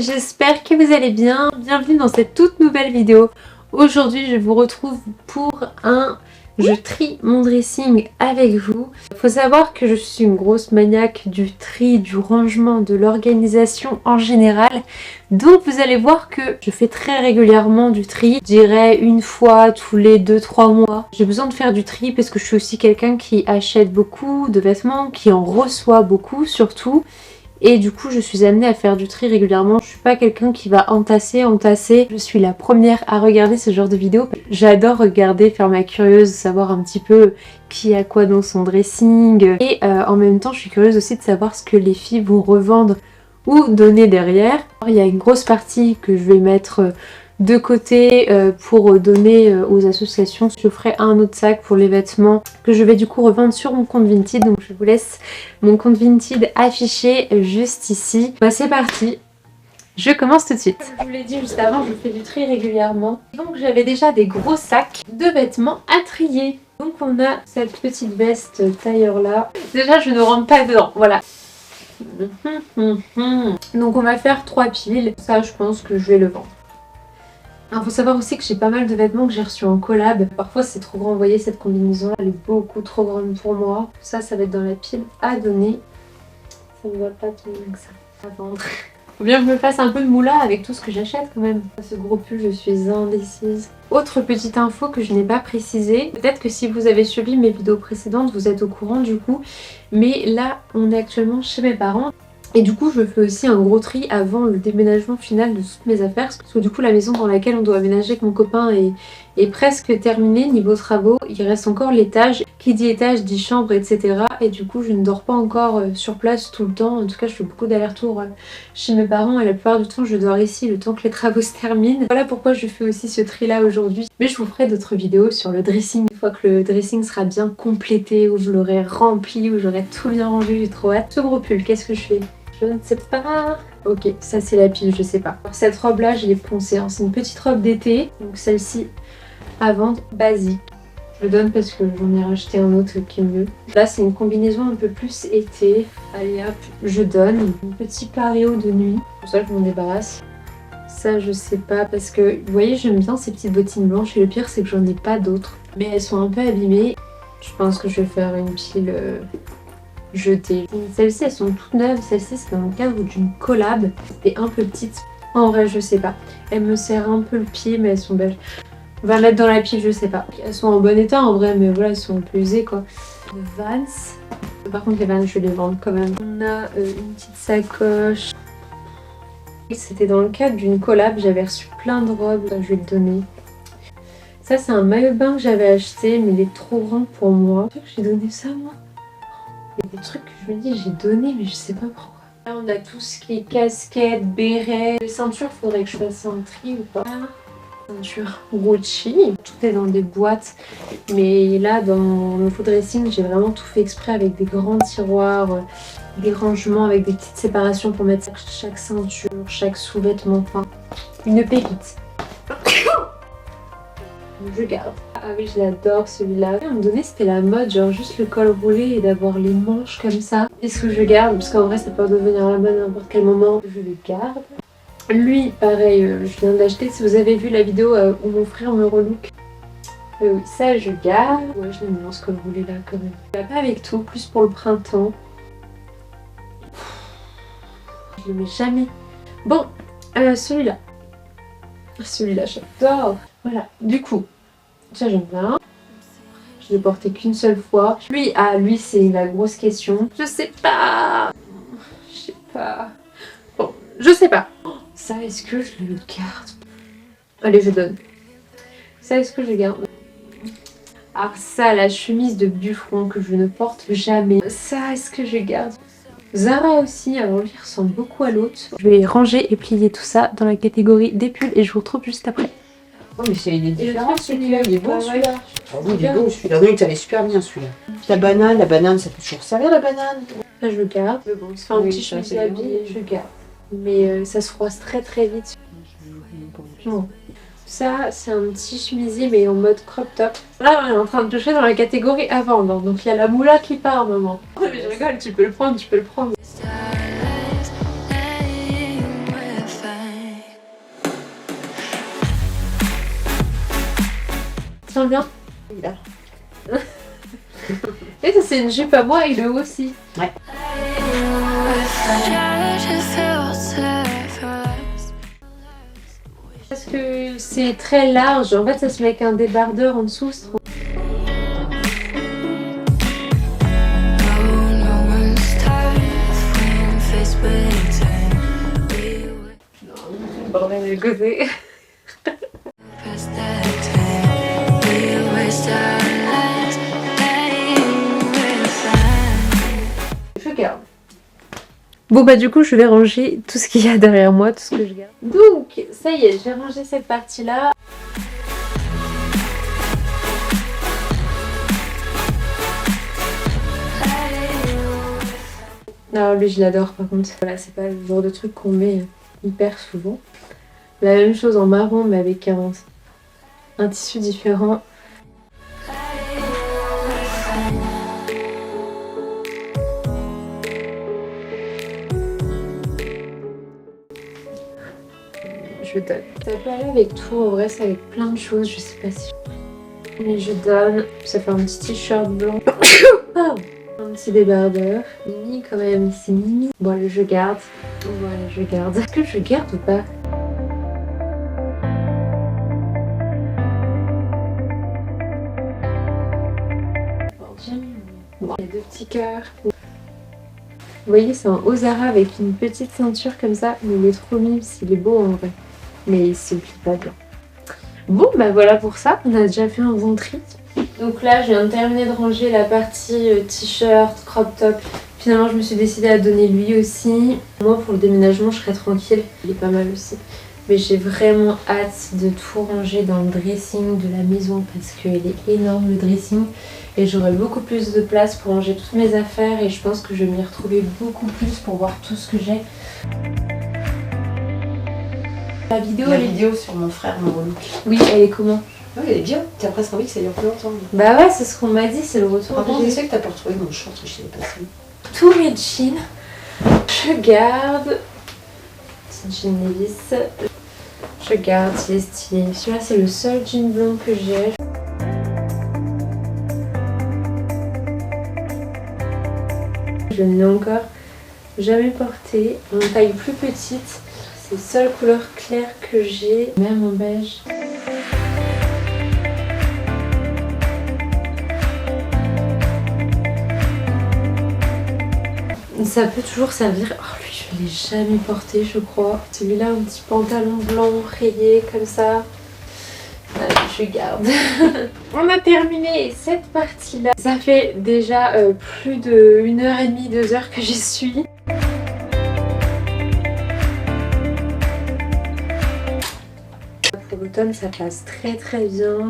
j'espère que vous allez bien. Bienvenue dans cette toute nouvelle vidéo. Aujourd'hui, je vous retrouve pour je trie mon dressing avec vous. Il faut savoir que je suis une grosse maniaque du tri, du rangement, de l'organisation en général. Donc vous allez voir que je fais très régulièrement du tri. Je dirais une fois tous les 2-3 mois. J'ai besoin de faire du tri parce que je suis aussi quelqu'un qui achète beaucoup de vêtements, qui en reçoit beaucoup surtout. Et du coup je suis amenée à faire du tri régulièrement. Je suis pas quelqu'un qui va entasser. Je suis la première à regarder ce genre de vidéos. J'adore regarder, faire ma curieuse, savoir un petit peu qui a quoi dans son dressing. Et en même temps je suis curieuse aussi de savoir ce que les filles vont revendre ou donner derrière. Il y a une grosse partie que je vais mettre de côté pour donner aux associations. Je ferai un autre sac pour les vêtements que je vais du coup revendre sur mon compte Vinted. Donc je vous laisse mon compte Vinted affiché juste ici. Bah, c'est parti, je commence tout de suite. Comme je vous l'ai dit juste avant, je fais du tri régulièrement. Donc j'avais déjà des gros sacs de vêtements à trier. Donc on a cette petite veste tailleur là. Déjà je ne rentre pas dedans, voilà. Donc on va faire 3 piles. Ça je pense que je vais le vendre. Alors faut savoir aussi que j'ai pas mal de vêtements que j'ai reçus en collab. Parfois c'est trop grand, vous voyez cette combinaison là, elle est beaucoup trop grande pour moi. Ça va être dans la pile à donner. Ça ne va pas tant bien que ça à vendre. Faut bien que je me fasse un peu de moula avec tout ce que j'achète quand même. Ce gros pull, je suis indécise. Autre petite info que je n'ai pas précisée. Peut-être que si vous avez suivi mes vidéos précédentes, vous êtes au courant du coup. Mais là, on est actuellement chez mes parents. Et du coup je fais aussi un gros tri avant le déménagement final de toutes mes affaires. Parce que du coup la maison dans laquelle on doit aménager avec mon copain est presque terminée niveau travaux. Il reste encore l'étage. Qui dit étage dit chambre, etc. Et du coup je ne dors pas encore sur place tout le temps. En tout cas je fais beaucoup d'allers-retours chez mes parents. Et la plupart du temps je dors ici le temps que les travaux se terminent. Voilà pourquoi je fais aussi ce tri là aujourd'hui. Mais je vous ferai d'autres vidéos sur le dressing. Une fois que le dressing sera bien complété, où je l'aurai rempli, où j'aurai tout bien rangé, j'ai trop hâte. Ce gros pull, qu'est-ce que je fais ? Je ne sais pas. Ok, ça c'est la pile, je sais pas. Alors, cette robe là, je l'ai poncée. C'est une petite robe d'été. Donc celle-ci à vendre basique. Je le donne parce que j'en ai racheté un autre qui est mieux. Là c'est une combinaison un peu plus été. Allez hop, je donne. Un petit pareo de nuit. Pour ça je m'en débarrasse. Ça je sais pas parce que vous voyez j'aime bien ces petites bottines blanches. Et le pire c'est que j'en ai pas d'autres. Mais elles sont un peu abîmées. Je pense que je vais faire une pile... jetées. Celles-ci elles sont toutes neuves, celle-ci c'est dans le cadre d'une collab et un peu petite. En vrai je sais pas, elles me serrent un peu le pied mais elles sont belles. On va mettre dans la pile, je sais pas. Elles sont en bon état en vrai mais voilà elles sont un peu usées quoi. Vans. Par contre les Vans je vais les vendre quand même. On a une petite sacoche. C'était dans le cadre d'une collab, j'avais reçu plein de robes, je vais le donner. Ça c'est un maillot de bain que j'avais acheté mais il est trop grand pour moi. J'ai donné ça moi. Il y a des trucs que je me dis j'ai donné mais je sais pas pourquoi. Là on a tout ce qui est casquette, béret. Les ceintures faudrait que je fasse un tri ou pas. Ceinture Gucci. Tout est dans des boîtes. Mais là dans mon faux dressing j'ai vraiment tout fait exprès avec des grands tiroirs, des rangements avec des petites séparations pour mettre chaque ceinture, chaque sous-vêtement. Enfin une pépite. Je garde. Ah oui, je l'adore celui-là. À un moment donné, c'était la mode, genre juste le col roulé et d'avoir les manches comme ça. Est-ce que je garde? Parce qu'en vrai, ça peut devenir la mode à n'importe quel moment. Je le garde. Lui, pareil, je viens d'acheter. Si vous avez vu la vidéo où mon frère me relook, oui, ça je garde. Ouais, je l'aime bien ce col roulé là quand même. Pas avec tout, plus pour le printemps. Je le mets jamais. Bon, celui-là. Celui-là, j'adore. Voilà, du coup. Ça j'aime bien. Je l'ai porté qu'une seule fois. Lui, lui c'est la grosse question. Je sais pas. Je sais pas. Bon, je sais pas. Ça, est-ce que je le garde? Allez, je donne. Ça, est-ce que je garde? Alors ça, la chemise de Buffon que je ne porte jamais. Ça, est-ce que je garde? Zara aussi, alors lui il ressemble beaucoup à l'autre. Je vais ranger et plier tout ça dans la catégorie des pulls et je vous retrouve juste après. Oh mais il est différent celui-là, il est beau celui-là. Ah oui, il est beau celui-là. Oui, il t'allait super bien celui-là. La banane, ça peut toujours servir la banane. Ça je garde. Mais bon, c'est un petit chemisier habillé, je garde. Mais ça se froisse très très vite. Bon. Ça c'est un petit chemisier mais en mode crop top. Là on est en train de toucher dans la catégorie à vendre. Donc il y a la moula qui part maman. Mais je rigole, tu peux le prendre, tu peux le prendre. sens le bien. Oui, là. Et ça c'est une jupe à moi et le haut aussi. Ouais. Parce que c'est très large, en fait ça se met avec un débardeur en dessous, c'est trop... Bordel de côté. Je garde. Bon bah du coup je vais ranger tout ce qu'il y a derrière moi, tout ce que je garde. Donc ça y est, j'ai rangé cette partie là. Non, lui je l'adore par contre. Voilà, c'est pas le genre de truc qu'on met hyper souvent. La même chose en marron mais avec un tissu différent. Je donne. Ça peut aller avec tout, en vrai c'est avec plein de choses, je sais pas si... Mais je donne. Ça fait un petit t-shirt blanc. Un petit débardeur. Mini quand même, c'est mini. Bon allez, je garde. Voilà, je garde. Est-ce que je garde ou pas? Bon, il y a deux petits cœurs. Vous voyez, c'est un Ozara avec une petite ceinture comme ça. Mais il est trop mignon, il est beau en vrai. Mais il se plie pas bien. Bon, bah voilà pour ça. On a déjà fait un bon tri. Donc là, je viens de terminer de ranger la partie t-shirt, crop top. Finalement, je me suis décidée à donner lui aussi. Moi, pour le déménagement, je serai tranquille. Il est pas mal aussi. Mais j'ai vraiment hâte de tout ranger dans le dressing de la maison parce qu'il est énorme le dressing. Et j'aurai beaucoup plus de place pour ranger toutes mes affaires. Et je pense que je vais m'y retrouver beaucoup plus pour voir tout ce que j'ai. La vidéo sur mon frère, mon relook. Oui, elle est comment? Oui, elle est bien. T'as presque envie que ça dure plus longtemps. Bah ouais, c'est ce qu'on m'a dit, c'est le retour. Par contre, je sais que t'as pas retrouvé mon short que je t'ai passé. Tous mes jeans, je garde. Petit jean Levi's. Je garde, il est stylé. Celui-là, c'est le seul jean blanc que j'ai. Je ne l'ai encore jamais porté. En taille plus petite. C'est la seule couleur claire que j'ai. Même en beige. Ça peut toujours servir. Oh lui, je l'ai jamais porté, je crois. Celui-là, un petit pantalon blanc rayé comme ça. Je garde. On a terminé cette partie-là. Ça fait déjà plus de 1h30, 2h que j'y suis. Pour l'automne, ça passe très très bien.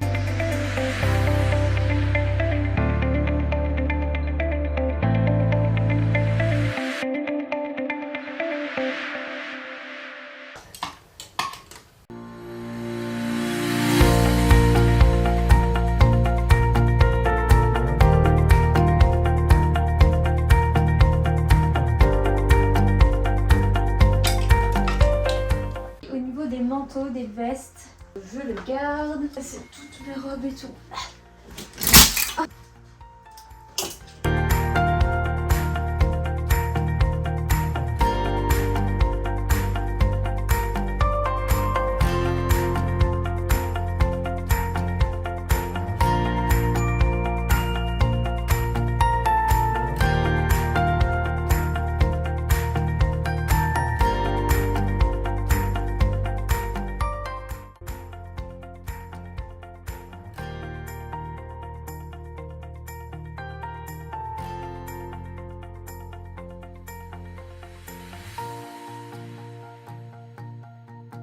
Des vestes, je le garde. C'est toutes mes robes et tout.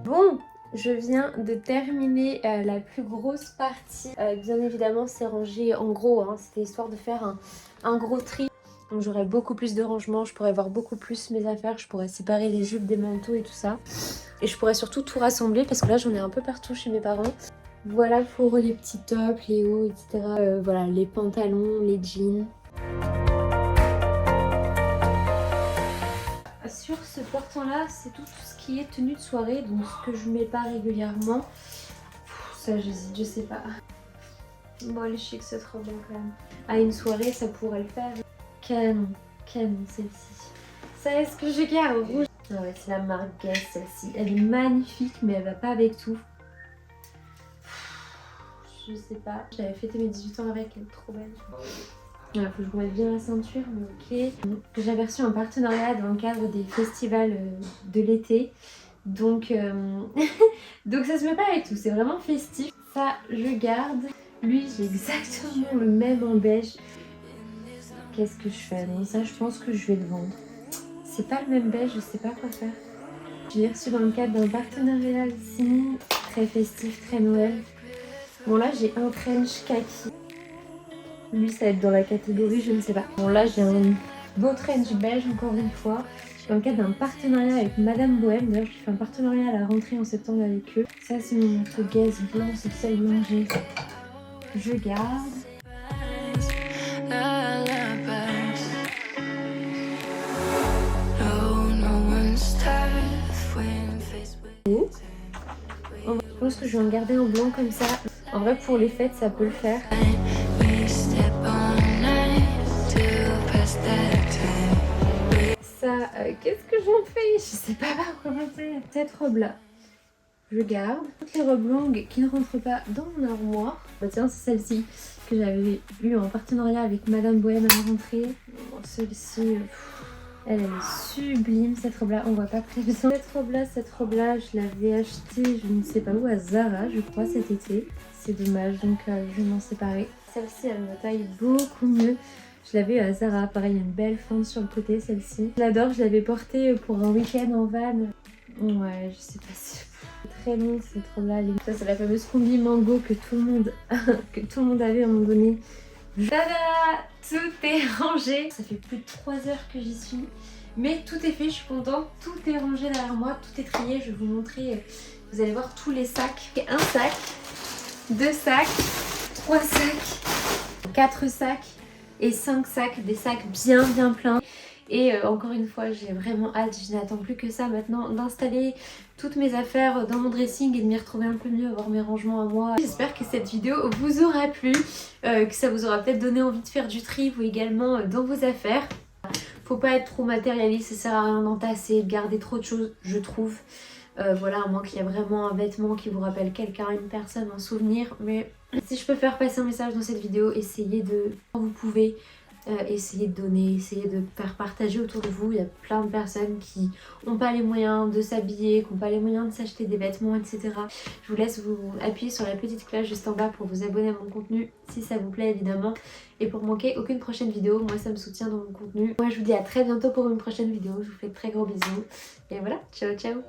Bon, je viens de terminer la plus grosse partie. Bien évidemment, c'est rangé en gros. Hein. C'était histoire de faire un gros tri. Donc j'aurai beaucoup plus de rangement, je pourrais voir beaucoup plus mes affaires. Je pourrais séparer les jupes des manteaux et tout ça. Et je pourrais surtout tout rassembler parce que là, j'en ai un peu partout chez mes parents. Voilà pour les petits tops, les hauts, etc. Voilà, les pantalons, les jeans. Sur ce portant-là, c'est tout ce qui est tenue de soirée, donc ce que je mets pas régulièrement. Ça, j'hésite, je sais pas. Bon, elle est chic cette robe quand même. À une soirée, ça pourrait le faire. Canon celle-ci. Ça, est-ce que je garde au rouge? Ah ouais, c'est la marque Guess celle-ci. Elle est magnifique, mais elle va pas avec tout. Je sais pas. J'avais fêté mes 18 ans avec, elle est trop belle. Voilà, faut que je remette bien la ceinture, mais ok. J'avais reçu un partenariat dans le cadre des festivals de l'été. Donc, donc ça se met pas avec tout, c'est vraiment festif. Ça, je garde. Lui, j'ai exactement le même en beige. Qu'est-ce que je fais? Non, ça, je pense que je vais le vendre. C'est pas le même beige, je sais pas quoi faire. Je l'ai reçu dans le cadre d'un partenariat ici, très festif, très Noël. Bon, là, j'ai un trench kaki. Lui, ça va être dans la catégorie, je ne sais pas. Bon, là, j'ai un beau trench beige, encore une fois. Dans le cadre d'un partenariat avec Madame Bohème. D'ailleurs, je fais un partenariat à la rentrée en septembre avec eux. Ça, c'est mon manteau gaze blanc, c'est ça, il manger. Je garde. Je pense que je vais en garder un blanc comme ça. En vrai, pour les fêtes, ça peut le faire. Ça, qu'est-ce que j'en fais? Je sais pas par quoi commencer. Cette robe-là, je garde. Toutes les robes longues qui ne rentrent pas dans mon armoire. Bah tiens, c'est celle-ci que j'avais eue en partenariat avec Madame Bohème à la rentrée. Bon, celle-ci, elle est sublime. Cette robe-là, on voit pas très bien. Cette robe-là, je l'avais achetée, je ne sais pas où, à Zara, je crois, cet été. C'est dommage, donc je vais m'en séparer. Celle-ci, elle me taille beaucoup mieux. Je l'avais à Zara, pareil, il y a une belle fente sur le côté, celle-ci. Je l'adore, je l'avais portée pour un week-end en van. Ouais, je sais pas si... C'est très long cette robe-là. Ça, c'est la fameuse combi mango que tout le monde avait à un moment donné. Tada! Tout est rangé. Ça fait plus de 3 heures que j'y suis. Mais tout est fait, je suis contente. Tout est rangé derrière moi, tout est trié. Je vais vous montrer, vous allez voir tous les sacs. Un sac, 2 sacs, 3 sacs, 4 sacs et 5 sacs. Des sacs bien pleins. Et encore une fois, j'ai vraiment hâte, je n'attends plus que ça maintenant d'installer toutes mes affaires dans mon dressing et de m'y retrouver un peu mieux, avoir mes rangements à moi. J'espère que cette vidéo vous aura plu, que ça vous aura peut-être donné envie de faire du tri vous également dans vos affaires. Faut pas être trop matérialiste, ça sert à rien d'entasser, de garder trop de choses, je trouve. Voilà, à moins qu'il y ait vraiment un vêtement qui vous rappelle quelqu'un, une personne, un souvenir. Mais si je peux faire passer un message dans cette vidéo, essayez de, quand vous pouvez, essayez de donner, essayez de faire partager autour de vous. Il y a plein de personnes qui n'ont pas les moyens de s'habiller, qui n'ont pas les moyens de s'acheter des vêtements, etc. Je vous laisse vous appuyer sur la petite cloche juste en bas pour vous abonner à mon contenu si ça vous plaît évidemment. Et pour manquer aucune prochaine vidéo, moi ça me soutient dans mon contenu. Moi je vous dis à très bientôt pour une prochaine vidéo. Je vous fais de très gros bisous. Et voilà, ciao ciao.